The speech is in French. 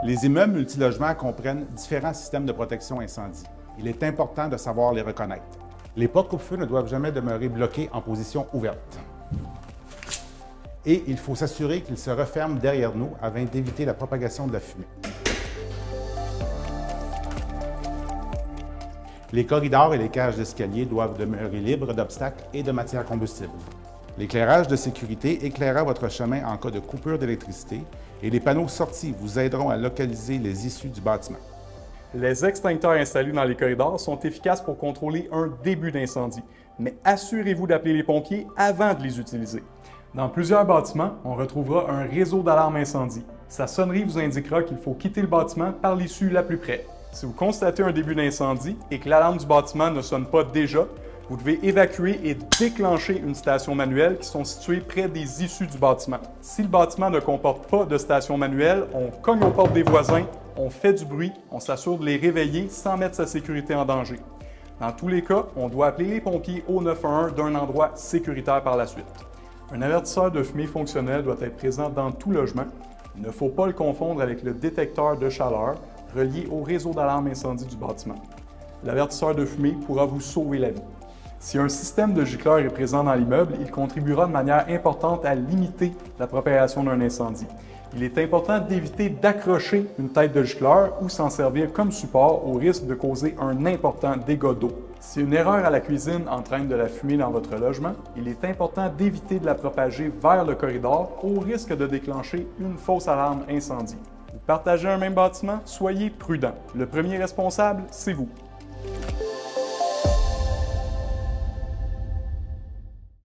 Les immeubles multilogements comprennent différents systèmes de protection incendie. Il est important de savoir les reconnaître. Les portes coupe-feu ne doivent jamais demeurer bloquées en position ouverte. Et il faut s'assurer qu'ils se referment derrière nous afin d'éviter la propagation de la fumée. Les corridors et les cages d'escalier doivent demeurer libres d'obstacles et de matières combustibles. L'éclairage de sécurité éclairera votre chemin en cas de coupure d'électricité et les panneaux sortis vous aideront à localiser les issues du bâtiment. Les extincteurs installés dans les corridors sont efficaces pour contrôler un début d'incendie, mais assurez-vous d'appeler les pompiers avant de les utiliser. Dans plusieurs bâtiments, on retrouvera un réseau d'alarme incendie. Sa sonnerie vous indiquera qu'il faut quitter le bâtiment par l'issue la plus près. Si vous constatez un début d'incendie et que l'alarme du bâtiment ne sonne pas déjà, vous devez évacuer et déclencher une station manuelle qui sont situées près des issues du bâtiment. Si le bâtiment ne comporte pas de station manuelle, on cogne aux portes des voisins, on fait du bruit, on s'assure de les réveiller sans mettre sa sécurité en danger. Dans tous les cas, on doit appeler les pompiers au 911 d'un endroit sécuritaire par la suite. Un avertisseur de fumée fonctionnel doit être présent dans tout logement. Il ne faut pas le confondre avec le détecteur de chaleur relié au réseau d'alarme incendie du bâtiment. L'avertisseur de fumée pourra vous sauver la vie. Si un système de gicleur est présent dans l'immeuble, il contribuera de manière importante à limiter la propagation d'un incendie. Il est important d'éviter d'accrocher une tête de gicleur ou s'en servir comme support au risque de causer un important dégât d'eau. Si une erreur à la cuisine entraîne de la fumée dans votre logement, il est important d'éviter de la propager vers le corridor au risque de déclencher une fausse alarme incendie. Vous partagez un même bâtiment, soyez prudent. Le premier responsable, c'est vous.